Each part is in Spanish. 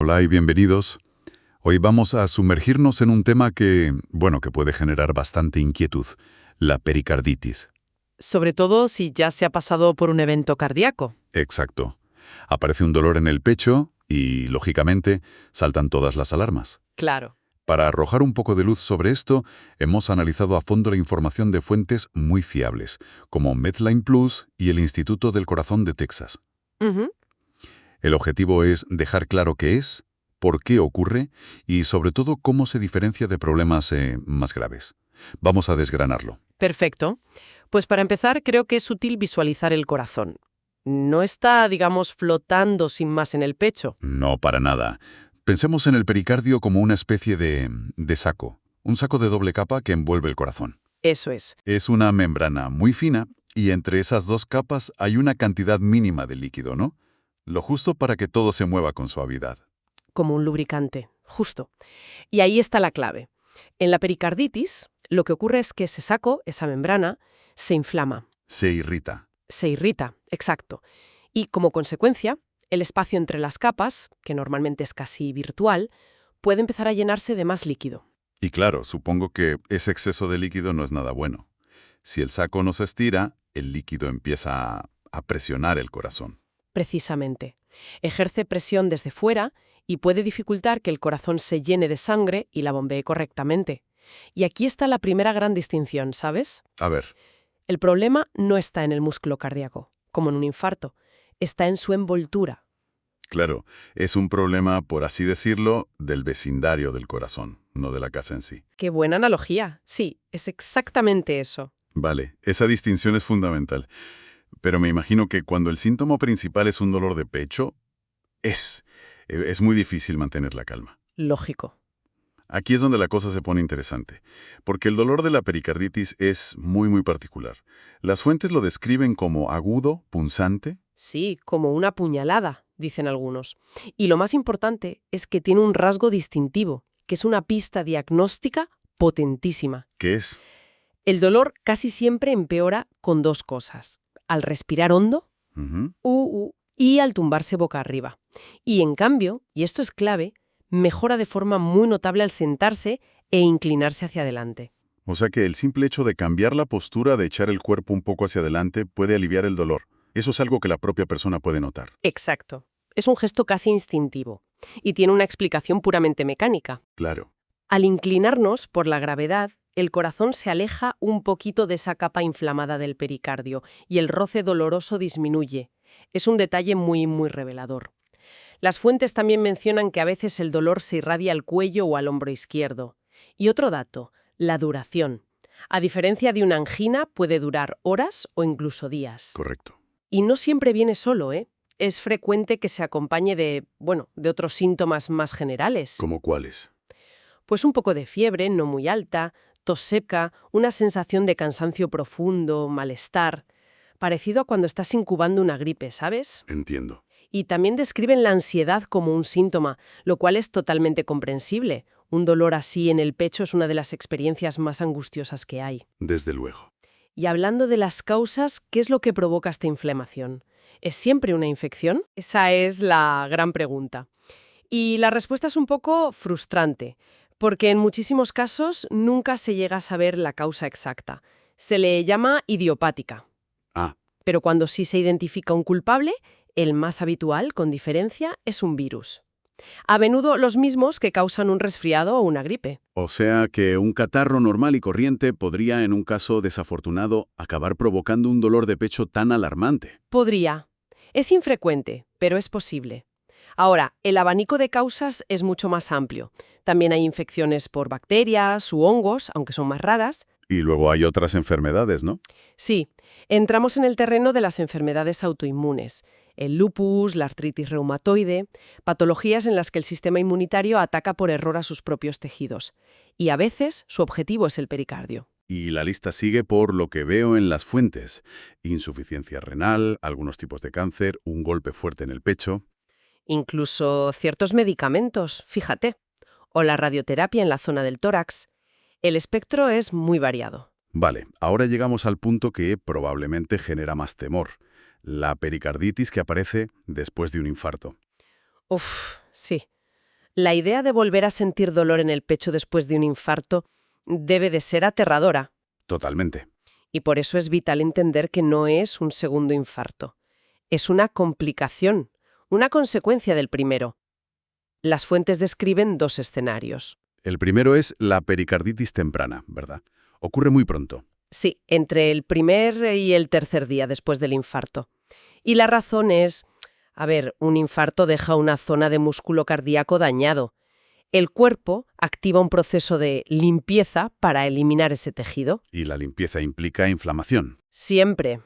Hola y bienvenidos. Hoy vamos a sumergirnos en un tema que puede generar bastante inquietud, la pericarditis. Sobre todo si ya se ha pasado por un evento cardíaco. Exacto. Aparece un dolor en el pecho y, lógicamente, saltan todas las alarmas. Claro. Para arrojar un poco de luz sobre esto, hemos analizado a fondo la información de fuentes muy fiables, como Medline Plus y el Instituto del Corazón de Texas. Ujú. El objetivo es dejar claro qué es, por qué ocurre y, sobre todo, cómo se diferencia de problemas más graves. Vamos a desgranarlo. Perfecto. Pues para empezar, creo que es útil visualizar el corazón. No está, digamos, flotando sin más en el pecho. No, para nada. Pensemos en el pericardio como una especie de saco, un saco de doble capa que envuelve el corazón. Eso es. Es una membrana muy fina y entre esas dos capas hay una cantidad mínima de líquido, ¿no? Lo justo para que todo se mueva con suavidad. Como un lubricante. Justo. Y ahí está la clave. En la pericarditis, lo que ocurre es que ese saco, esa membrana, se inflama, Se irrita. se irrita, exacto. Y como consecuencia, el espacio entre las capas, que normalmente es casi virtual, puede empezar a llenarse de más líquido. Y claro, supongo que ese exceso de líquido no es nada bueno. Si el saco no se estira, el líquido empieza a presionar el corazón. Precisamente. Ejerce presión desde fuera y puede dificultar que el corazón se llene de sangre y la bombee correctamente. Y aquí está la primera gran distinción, ¿sabes? A ver, El problema no está en el músculo cardíaco, como en un infarto, está en su envoltura. claro, es un problema, por así decirlo, del vecindario del corazón, no de la casa en sí. ¡Qué buena analogía! Sí, es exactamente eso. Vale, esa distinción es fundamental. Pero me imagino que cuando el síntoma principal es un dolor de pecho, es muy difícil mantener la calma. Lógico. Aquí es donde la cosa se pone interesante, porque el dolor de la pericarditis es muy particular. Las fuentes lo describen como agudo, punzante. Sí, como una puñalada, dicen algunos. Y lo más importante es que tiene un rasgo distintivo, que es una pista diagnóstica potentísima. ¿Qué es? El dolor casi siempre empeora con dos cosas: al respirar hondo Ujú. y al tumbarse boca arriba. Y en cambio, y esto es clave, mejora de forma muy notable al sentarse e inclinarse hacia adelante. O sea que el simple hecho de cambiar la postura, de echar el cuerpo un poco hacia adelante, puede aliviar el dolor. Eso es algo que la propia persona puede notar. Exacto. Es un gesto casi instintivo y tiene una explicación puramente mecánica. Claro. Al inclinarnos por la gravedad, el corazón se aleja un poquito de esa capa inflamada del pericardio y el roce doloroso disminuye. Es un detalle muy revelador. Las fuentes también mencionan que a veces el dolor se irradia al cuello o al hombro izquierdo. Y otro dato, la duración. A diferencia de una angina, puede durar horas o incluso días. Correcto. Y no siempre viene solo, ¿eh? Es frecuente que se acompañe de otros síntomas más generales. ¿Cómo cuáles? Pues un poco de fiebre, no muy alta, tos seca, una sensación de cansancio profundo, malestar, parecido a cuando estás incubando una gripe, ¿sabes? Entiendo. Y también describen la ansiedad como un síntoma, lo cual es totalmente comprensible. Un dolor así en el pecho es una de las experiencias más angustiosas que hay. Desde luego. Y hablando de las causas, ¿qué es lo que provoca esta inflamación? ¿Es siempre una infección? Esa es la gran pregunta. Y la respuesta es un poco frustrante, porque en muchísimos casos nunca se llega a saber la causa exacta. Se le llama idiopática. Ah, Pero cuando sí se identifica un culpable, el más habitual, con diferencia, es un virus. A menudo los mismos que causan un resfriado o una gripe. o sea que un catarro normal y corriente podría, en un caso desafortunado, acabar provocando un dolor de pecho tan alarmante. Podría. Es infrecuente, pero es posible. Ahora, el abanico de causas es mucho más amplio. También hay infecciones por bacterias u hongos, aunque son más raras. Y luego hay otras enfermedades, ¿no? Sí, entramos en el terreno de las enfermedades autoinmunes, el lupus, la artritis reumatoide, patologías en las que el sistema inmunitario ataca por error a sus propios tejidos. Y a veces su objetivo es el pericardio. Y la lista sigue por lo que veo en las fuentes. Insuficiencia renal, algunos tipos de cáncer, un golpe fuerte en el pecho. Incluso ciertos medicamentos, fíjate, o la radioterapia en la zona del tórax. El espectro es muy variado. Vale, ahora llegamos al punto que probablemente genera más temor. La pericarditis que aparece después de un infarto. Uf, sí. La idea de volver a sentir dolor en el pecho después de un infarto debe de ser aterradora. Totalmente. Y por eso es vital entender que no es un segundo infarto. Es una complicación, una consecuencia del primero. Las fuentes describen dos escenarios. El primero es la pericarditis temprana, ¿verdad? Ocurre muy pronto. Sí, entre el primer y el tercer día después del infarto. Y la razón es, un infarto deja una zona de músculo cardíaco dañado. El cuerpo activa un proceso de limpieza para eliminar ese tejido. Y la limpieza implica inflamación. Siempre.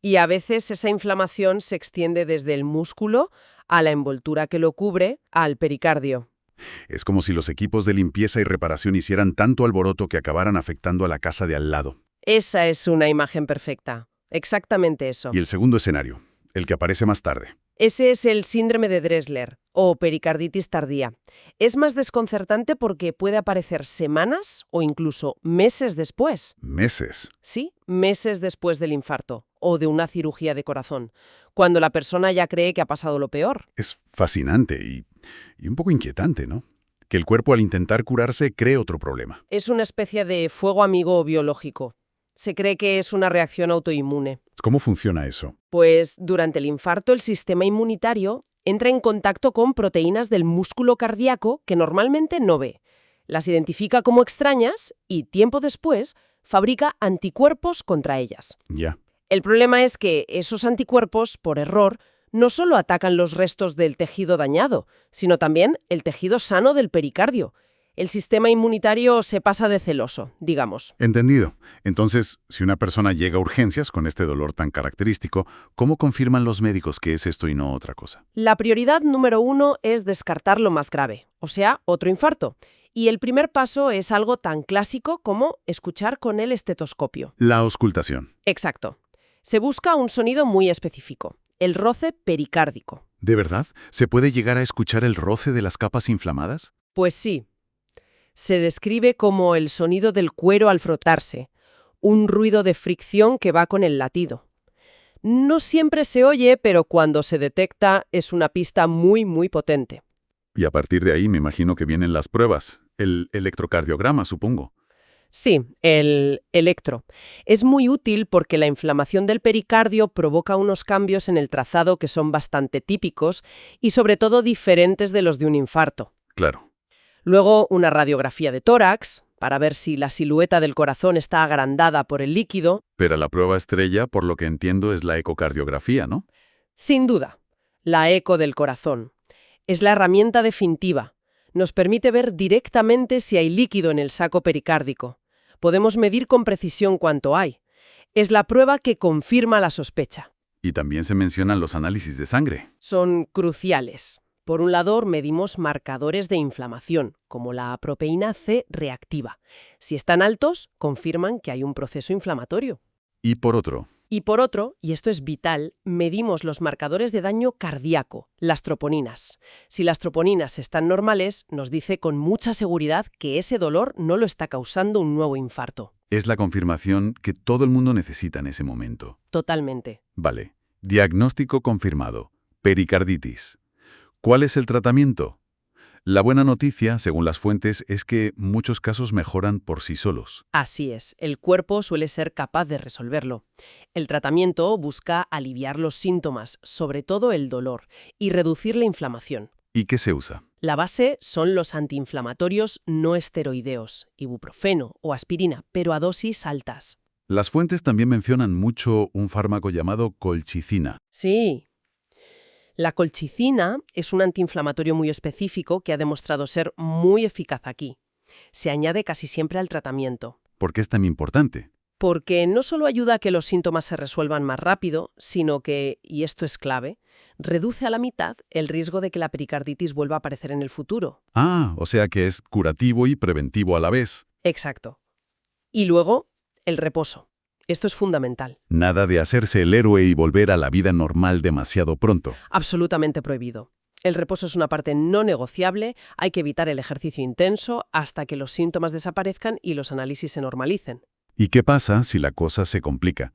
Y a veces esa inflamación se extiende desde el músculo a la envoltura que lo cubre, al pericardio. Es como si los equipos de limpieza y reparación hicieran tanto alboroto que acabaran afectando a la casa de al lado. Esa es una imagen perfecta. Exactamente eso. Y el segundo escenario, el que aparece más tarde. Ese es el síndrome de Dressler, o pericarditis tardía. Es más desconcertante porque puede aparecer semanas o incluso meses después. Meses. Sí, meses después del infarto o de una cirugía de corazón, cuando la persona ya cree que ha pasado lo peor. Es fascinante y un poco inquietante, ¿no? Que el cuerpo al intentar curarse cree otro problema. Es una especie de fuego amigo biológico. Se cree que es una reacción autoinmune. ¿Cómo funciona eso? Pues durante el infarto el sistema inmunitario entra en contacto con proteínas del músculo cardíaco que normalmente no ve. Las identifica como extrañas y, tiempo después, fabrica anticuerpos contra ellas. Ya. El problema es que esos anticuerpos, por error, no solo atacan los restos del tejido dañado, sino también el tejido sano del pericardio. El sistema inmunitario se pasa de celoso, digamos. Entendido. Entonces, si una persona llega a urgencias con este dolor tan característico, ¿cómo confirman los médicos que es esto y no otra cosa? La prioridad número 1 es descartar lo más grave, o sea, otro infarto. Y el primer paso es algo tan clásico como escuchar con el estetoscopio. La auscultación. Exacto. Se busca un sonido muy específico, el roce pericárdico. ¿De verdad? ¿Se puede llegar a escuchar el roce de las capas inflamadas? Pues sí. Se describe como el sonido del cuero al frotarse, un ruido de fricción que va con el latido. No siempre se oye, pero cuando se detecta es una pista muy, muy potente. Y a partir de ahí me imagino que vienen las pruebas. El electrocardiograma, supongo. Sí, el electro. Es muy útil porque la inflamación del pericardio provoca unos cambios en el trazado que son bastante típicos y sobre todo diferentes de los de un infarto. Claro. Luego, una radiografía de tórax, para ver si la silueta del corazón está agrandada por el líquido. Pero la prueba estrella, por lo que entiendo, es la ecocardiografía, ¿no? Sin duda, la eco del corazón. Es la herramienta definitiva. Nos permite ver directamente si hay líquido en el saco pericárdico. Podemos medir con precisión cuánto hay. Es la prueba que confirma la sospecha. Y también se mencionan los análisis de sangre. Son cruciales. Por un lado, medimos marcadores de inflamación, como la proteína C reactiva. Si están altos, confirman que hay un proceso inflamatorio. Y por otro, Y esto es vital, medimos los marcadores de daño cardíaco, las troponinas. Si las troponinas están normales, nos dice con mucha seguridad que ese dolor no lo está causando un nuevo infarto. es la confirmación que todo el mundo necesita en ese momento. Totalmente. Vale. Diagnóstico confirmado. Pericarditis. ¿Cuál es el tratamiento? La buena noticia, según las fuentes, es que muchos casos mejoran por sí solos. Así es, el cuerpo suele ser capaz de resolverlo. El tratamiento busca aliviar los síntomas, sobre todo el dolor, y reducir la inflamación. ¿Y qué se usa? La base son los antiinflamatorios no esteroideos, ibuprofeno o aspirina, pero a dosis altas. Las fuentes también mencionan mucho un fármaco llamado colchicina. Sí. La colchicina es un antiinflamatorio muy específico que ha demostrado ser muy eficaz aquí. Se añade casi siempre al tratamiento. ¿Por qué es tan importante? Porque no solo ayuda a que los síntomas se resuelvan más rápido, sino que, y esto es clave, reduce a la mitad el riesgo de que la pericarditis vuelva a aparecer en el futuro. Ah, o sea que es curativo y preventivo a la vez. Exacto. Y luego, el reposo. Esto es fundamental. Nada de hacerse el héroe y volver a la vida normal demasiado pronto. Absolutamente prohibido. El reposo es una parte no negociable, hay que evitar el ejercicio intenso hasta que los síntomas desaparezcan y los análisis se normalicen. ¿Y qué pasa si la cosa se complica?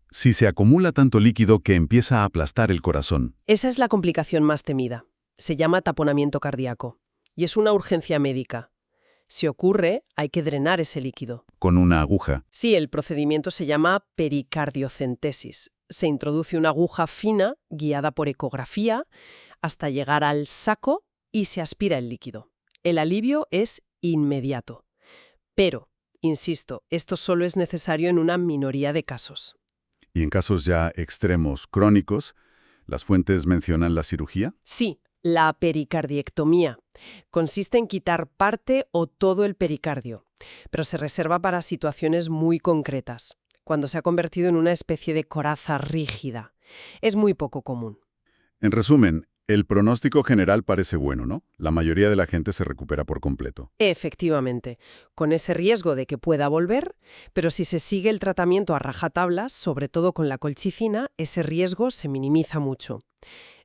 Si se acumula tanto líquido que empieza a aplastar el corazón. Esa es la complicación más temida. Se llama taponamiento cardíaco. y es una urgencia médica. Si ocurre, hay que drenar ese líquido. Con una aguja. Sí, el procedimiento se llama pericardiocentesis. Se introduce una aguja fina, guiada por ecografía, hasta llegar al saco y se aspira el líquido. El alivio es inmediato. Pero, insisto, esto solo es necesario en una minoría de casos. Y en casos ya extremos, crónicos, ¿las fuentes mencionan la cirugía? Sí, la pericardiectomía. Consiste en quitar parte o todo el pericardio, pero se reserva para situaciones muy concretas, cuando se ha convertido en una especie de coraza rígida. Es muy poco común. En resumen, el pronóstico general parece bueno, ¿no? La mayoría de la gente se recupera por completo. Efectivamente, con ese riesgo de que pueda volver, pero si se sigue el tratamiento a rajatabla, sobre todo con la colchicina, ese riesgo se minimiza mucho.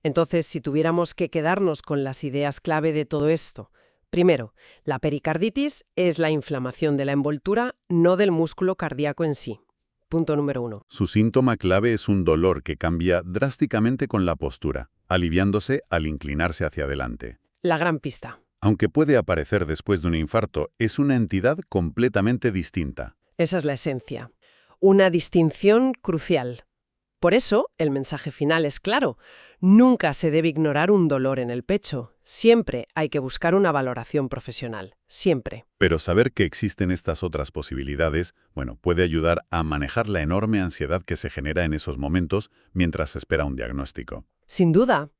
Entonces, si tuviéramos que quedarnos con las ideas clave de todo esto, primero, la pericarditis es la inflamación de la envoltura, no del músculo cardíaco en sí. Punto número 1. Su síntoma clave es un dolor que cambia drásticamente con la postura, aliviándose al inclinarse hacia adelante. La gran pista. Aunque puede aparecer después de un infarto, es una entidad completamente distinta. Esa es la esencia. Una distinción crucial. Por eso, el mensaje final es claro. Nunca se debe ignorar un dolor en el pecho. Siempre hay que buscar una valoración profesional. Siempre. Pero saber que existen estas otras posibilidades, puede ayudar a manejar la enorme ansiedad que se genera en esos momentos mientras se espera un diagnóstico. Sin duda.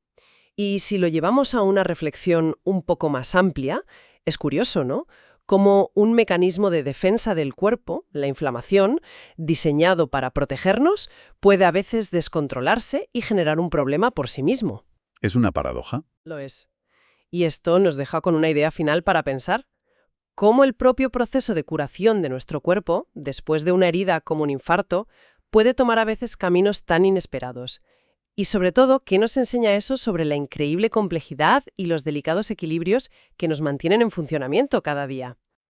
Y si lo llevamos a una reflexión un poco más amplia, es curioso, ¿no? Como un mecanismo de defensa del cuerpo, la inflamación, diseñado para protegernos, puede a veces descontrolarse y generar un problema por sí mismo. ¿Es una paradoja? Lo es. Y esto nos deja con una idea final para pensar. ¿Cómo el propio proceso de curación de nuestro cuerpo, después de una herida como un infarto, puede tomar a veces caminos tan inesperados? Y sobre todo, ¿qué nos enseña eso sobre la increíble complejidad y los delicados equilibrios que nos mantienen en funcionamiento cada día?